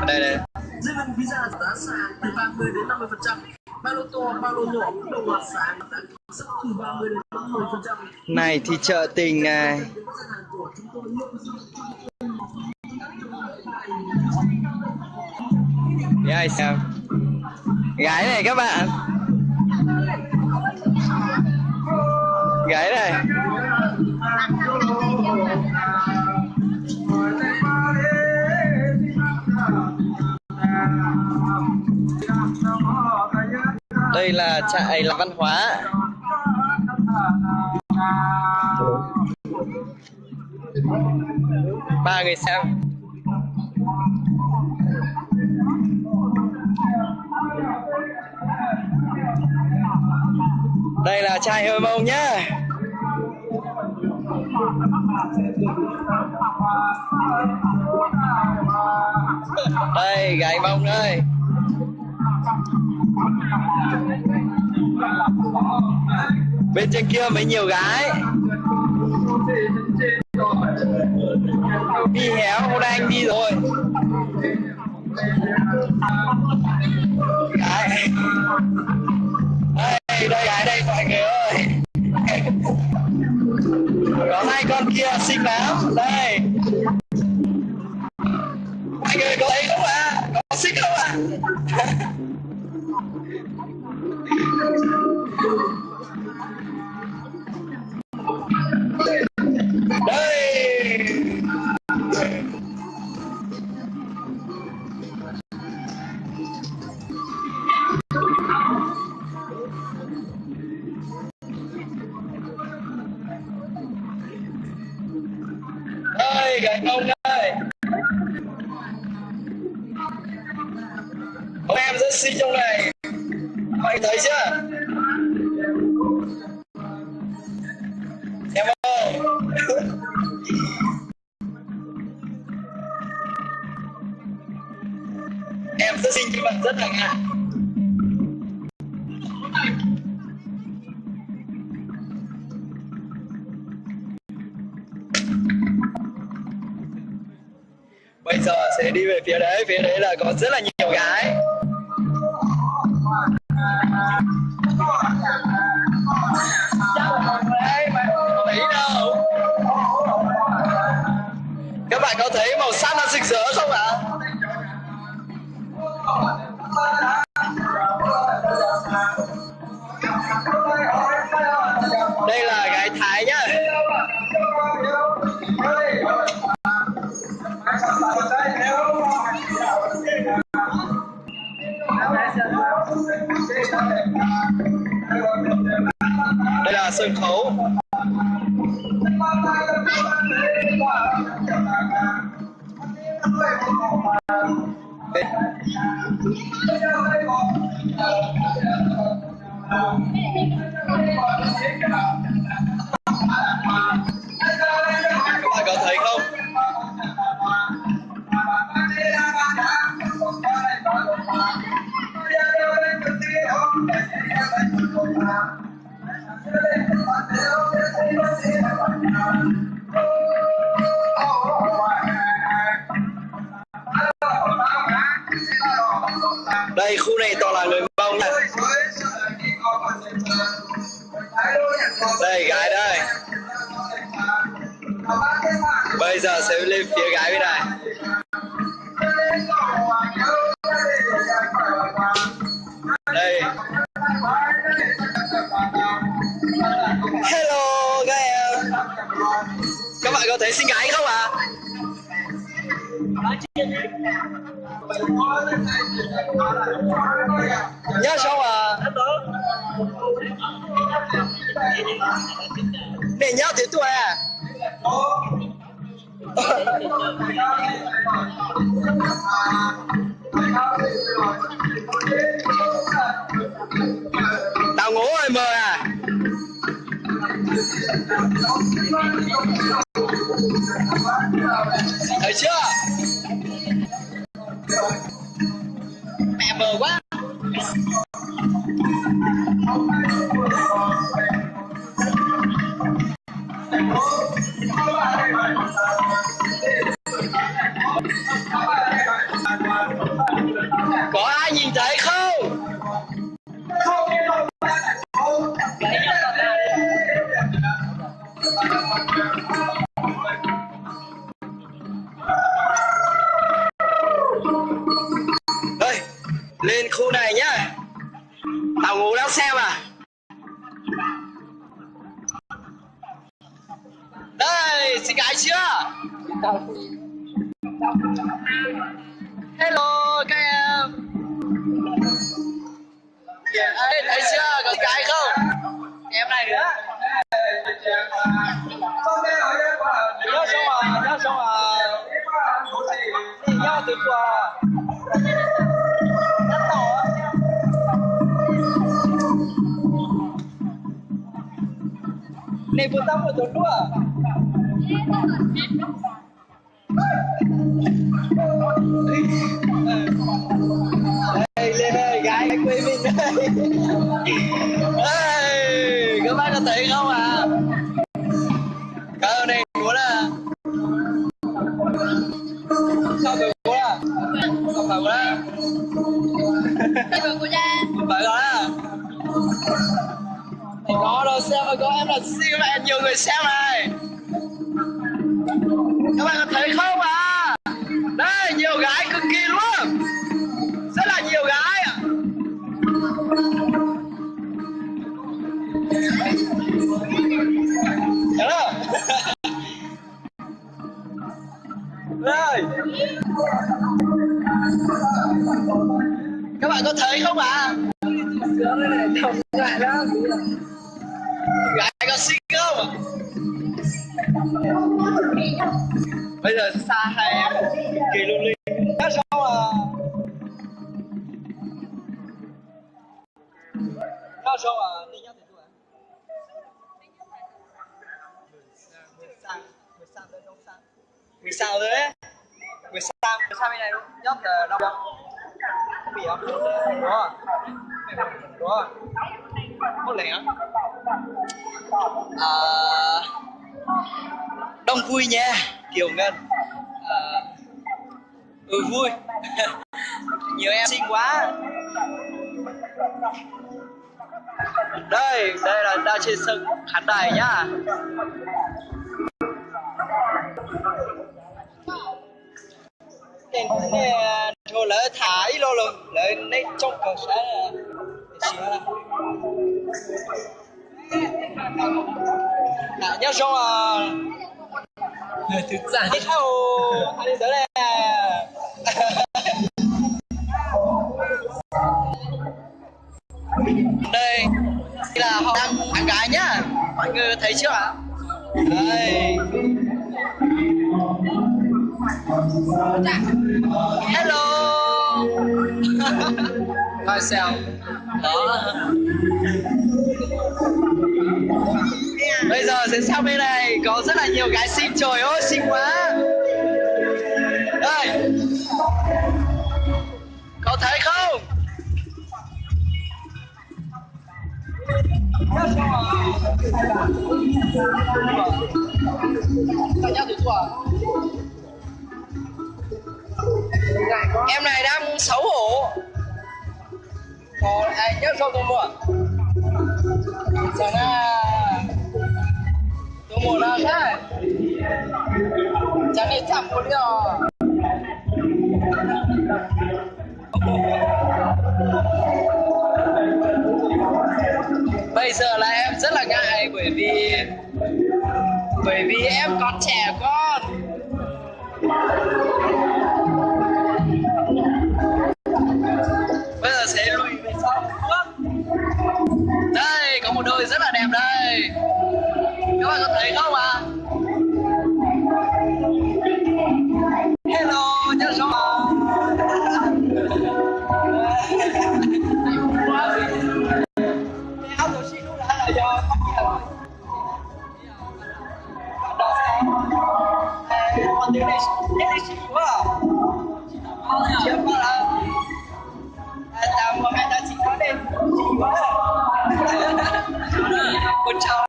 Đây đây. Riêng với visa giá sàn từ 30 đến 50%. Ba lô to, ba lô nhỏ cũng đồng loạt sàn sức từ 30 đến 50%. Này thì chợ tình này. Ai xem gái này các bạn, gái này đây là trại là văn hóa. Ba người xem. Đây là trai hơi mông nhá. Đây gái mông đây. Bên trên kia mới nhiều gái. Đi héo, hôm nay anh đi rồi. Gái. Đây gái đây mọi người ơi. Có hai con kia xinh lắm. Đây. Mọi người có thấy không ạ? Có xinh không ạ? Đây. Đây gái mông đây. Ông em rất xinh trong này. Mọi người thấy chưa? Em ơi. Em rất xinh nhưng mà rất là ngại. Bây giờ sẽ đi về phía đấy là có rất là nhiều gái. Đấy, mà không thấy đâu. Các bạn có thấy màu sắc nó rực rỡ không ạ? Đây là gái Thái nhá. Đây là sân khấu. Các bạn có thấy không? Đây khu này toàn là người Mông nha. Đây gái đây. Bây giờ sẽ lên phía gái bên này. Đây. Hello các em. Các bạn có thấy xinh gái không ạ? Nhớ sao à? Để nhau thì tuổi à? Tao ngủ rồi mời à? Thấy chưa? Mẹ mờ quá. Lên khu này nhá. Tàu ngủ đang xem à? Đây, xin gái chưa? Hello các em. Ê, thấy chưa? Có gái không? Em này nữa. Nhớ xong à. Nhớ từ qua. Nhớ tàu á. Này vừa tao vừa tốn đua. Đây, lên đây, gái quê mình đây. Ê, các bác có thấy không à? Cờ này muốn à? Sao được muốn à? Không phải muốn à? Đây của cô nha. Phải đó à? Này có đâu xem mà có em là siêu mẹ nhiều người xem này. Các bạn có thấy không à? Đây, nhiều gái cực kỳ luôn. Rất là nhiều gái ạ. Thấy không? Đây. Các bạn có thấy không ạ? Gái có xinh không ạ? Bây giờ xa hai em kỳ lung linh. Các sao à? Các sao à? Đi nhau thì tuổi. Người sao rồi đấy? Người sao bên này luôn. Nhóc là đâu? Có bị không? Đúng không? Đúng không? Có lẽ đông vui nha Kiều Ngân. Vui. Nhiều em xinh quá. Đây là đang trên sân khán đài nhá. Này thôi lỡ thả ít lô luôn lỡ lấy trong cơ sở là nhớ xong à. Thực ra hết hao anh đi tới đây đây là họ đang tặng gái nhá, mọi người thấy chưa ạ? Đây. Hello. Coi sao đó. Bây giờ sẽ sang bên này có rất là nhiều gái xinh, trời ơi xinh quá. Đây, cậu thấy không? Em này đang xấu hổ. Còn ai nhớ sao tôi mua? Chẳng tôi mua nó thế. Chẳng đi thăm một điều. Bây giờ là em rất là ngại bởi vì em còn trẻ con. Bây giờ sẽ lùi về sau một bước. Đây có một đôi rất là đẹp đây. Các bạn có thấy không ạ? Hello, chào số áo đồ xinh lúc đã là do phát hiện rồi. Con tiếng này xinh quá. Chưa có là ta mua mẹ ta chỉ nói đi xinh quá. Con chào.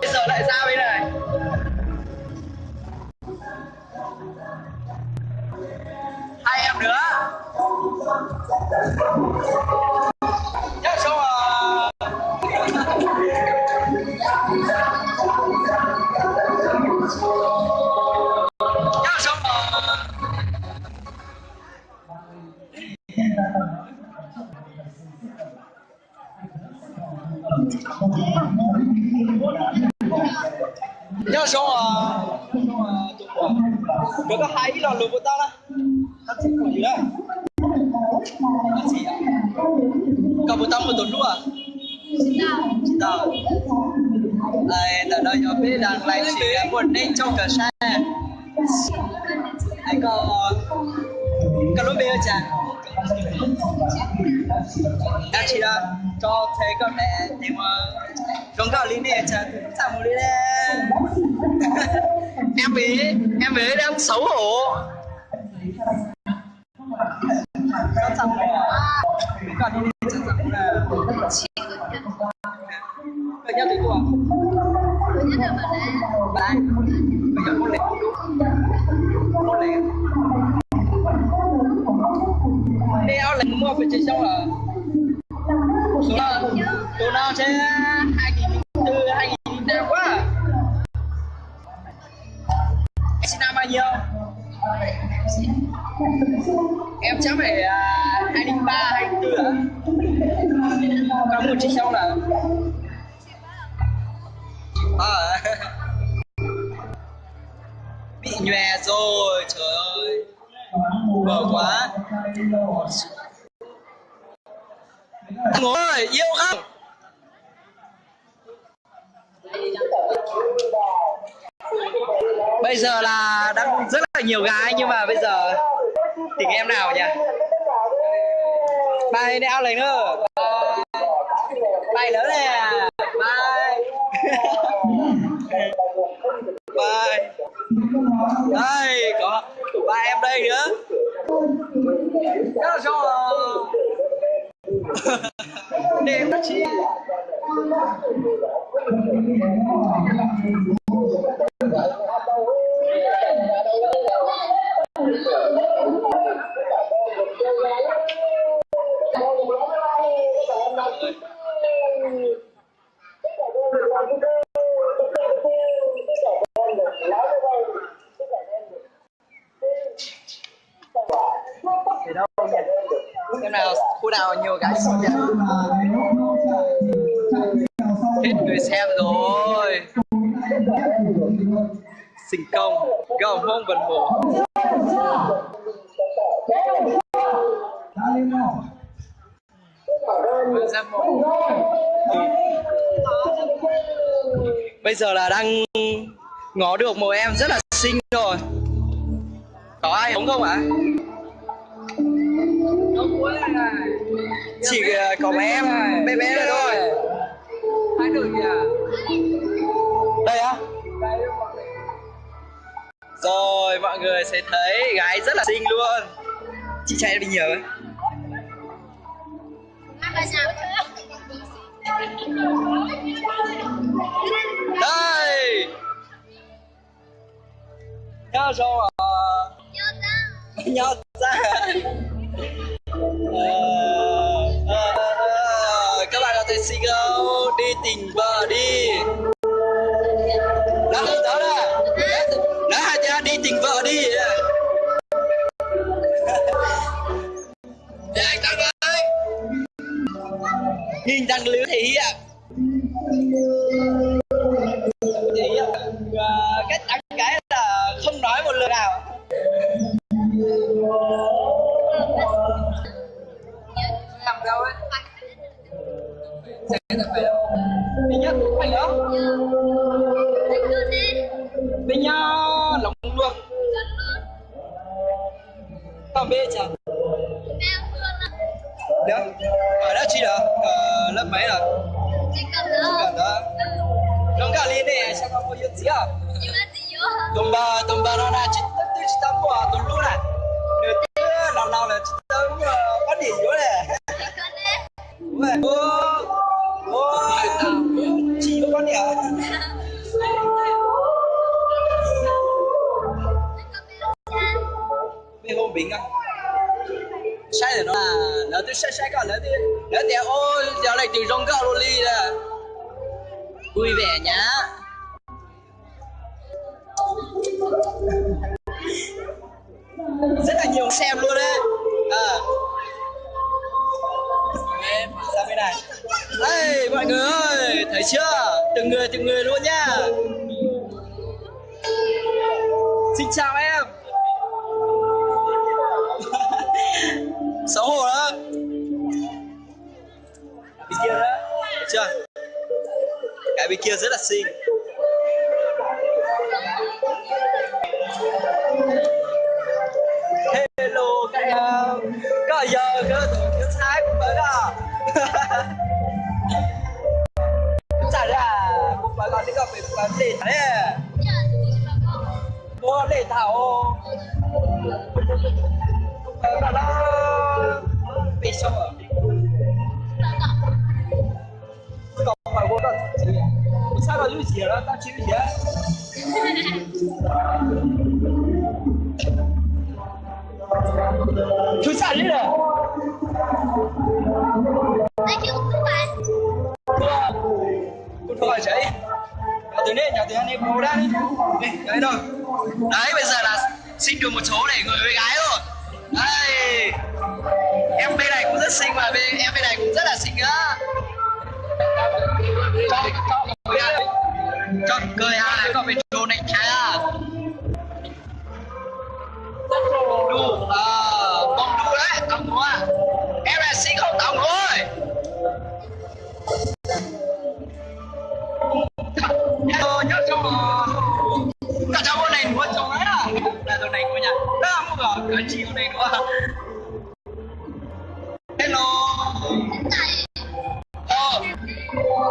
Bây giờ lại ra bên này. Hai em nữa. Nhớ số à. Nhớ số à. có hai lọ lụa của tao đó. Tao chỉ có gì đó. Tao chỉ à? Cậu của tao một tuần luôn à? Chị tao. Tao nói cho biết rằng lại chỉ một nên trong cả xe. Anh có lúc bây giờ chàng. Đã chỉ là cho thấy con mẹ thì mà không có lý này chàng sao một lý đây. Em bé đang xấu hổ. Sao chẳng còn đi chẳng chẳng là Cậu nhau từ tuổi bạn bây giờ con lệ đeo lệnh mua phải chơi xong là số nào sẽ 2004 2005 quá. Em sinh năm bao nhiêu? Em chắc phải 2003 2004 hả? Có một chiếc xong là bị nhòe rồi, trời ơi bờ quá. Ngồi ơi, yêu không? Bây giờ là đang rất là nhiều gái nhưng mà bây giờ tìm em nào nhỉ? Bye đeo lấy nữa. Bye lớn nè. Bye. Bye. Đây có ba em đây nữa. Rất là cho đêm đó chị. Em nào khu nào nhiều gái xinh vậy? Hết người xem rồi. Sinh công gầu mông vần hổ. Bây giờ là đang ngó được một em rất là xinh rồi. Có ai đúng không ạ? Chỉ có mấy em bé bé đây thôi. Hai đường kìa. Đây á? Rồi mọi người sẽ thấy gái rất là xinh luôn. Chị chạy đi nhiều ấy. Đây. Nhớ rồi. Nhớ ra. Các bạn có thể single đi tìm vợ đi. Đó là hai cha đi tìm vợ đi. Để anh Tăng ơi. Nhìn Tăng lứa thể hiện. Cách Tăng cái là không nói một lời nào. Làm đâu ấy? Sẽ là phải đâu? Đi nhất, phải đó. Đi nha, lòng luôn. Còn bê chả? Đó, ở đó chi đó? Ở lớp mấy rồi? Chỉ cần đó. Không cả liên này, sao không có yêu gì à? Tùng bà nó là chỉ tâm của tụi luôn này. Nếu chứ nào là chỉ tâm có điểm vô này. Chị có con gì à? Bên hôm bình à? Sai rồi nó là nó tôi sai còn nó thì ôi giờ này từ rong gạo luôn đi nè. Vui vẻ nhá. Rất là nhiều xem luôn đấy. Ra bên này. Đây mọi người ơi, thấy chưa? Từng người luôn nhá. Xin chào em. kia rất là xinh. Hello các em, có giờ cơ tổ thứ hai của bạn à? Chả ra của bạn còn đi gặp về bạn lệ thế. Mua lệ thảo. Bạn đó bị sao à? Không phải vô đó gì? Sao mà lưu gì đó? Tao chịu gì á? Chú sao đi rồi? Thank you các bạn. Cô thôi chị. Nhà từ anh em bố ra đi. Đây, đấy rồi. Đấy, bây giờ là xin được một số để người với gái rồi. Đây. Em bên này cũng rất xinh mà em bên này cũng rất là xinh nữa. Cho cười à, còn bên đồ này thái à. Đu, bông đu đấy, tao mua. Em là xinh không tao ơi. Hello, nhớ cho cả cháu con này mua chồng ấy à? Là đồ này của nhà. Đó là mua vào cái chiều này đúng không? Hello.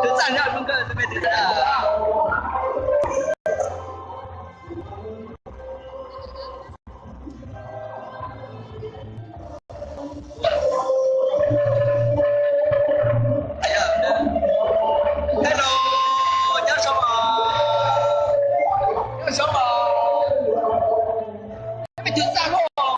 Thứ sản nhận không cơ, tôi biết thứ sản. Hello, nhớ xong rồi. Nhớ xong rồi. Cái thứ sản không?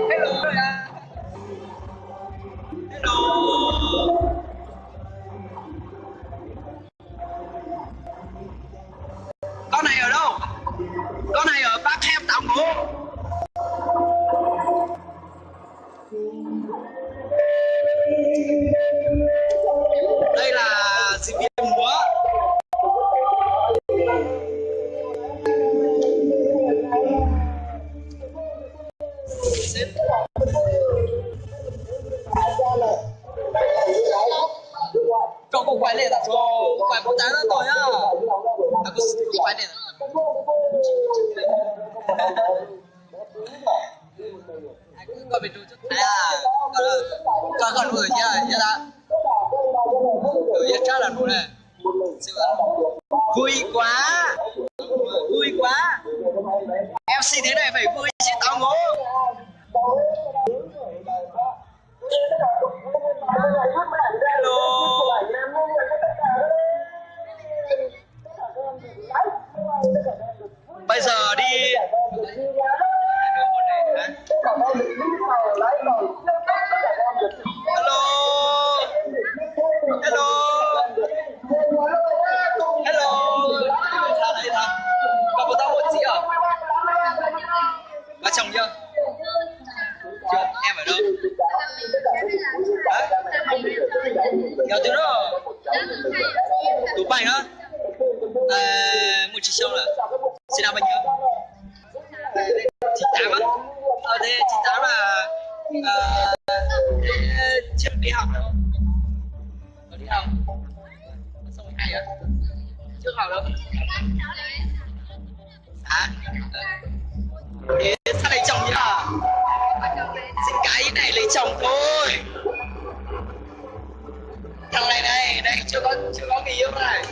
Hello rồi à. Hello. Con này ở đâu? Con này ở Bắc Hẹp Tàu Ngũ. Đây là sinh viên múa. Cho cô quay lên là cô quay một trái nữa thôi nhá. Cô quay lên. Con bị đuôi chút thái à. Con đuổi nhá đã. Đuổi chắc là đuổi này. Vui quá. Vui quá. Em xin thế này phải vui chứ tao ngố. Hello. Bây giờ đi. Hello. Hello. Hello. Ra đây nào. Có tao một gì à? Có chồng chưa? Chưa. Em ở đâu? Hả? Kéo từ đó. Tú Bạch á? Một chị sông là chị nào bao nhiêu? Chị Tám á? Thế chị Tám là trước đi học đâu? Đi học? Xong rồi hay á? Trước học đâu? Hả? Thế sao lấy chồng nhá? Xin cái này lấy chồng thôi. Thằng này này chưa có người yêu này.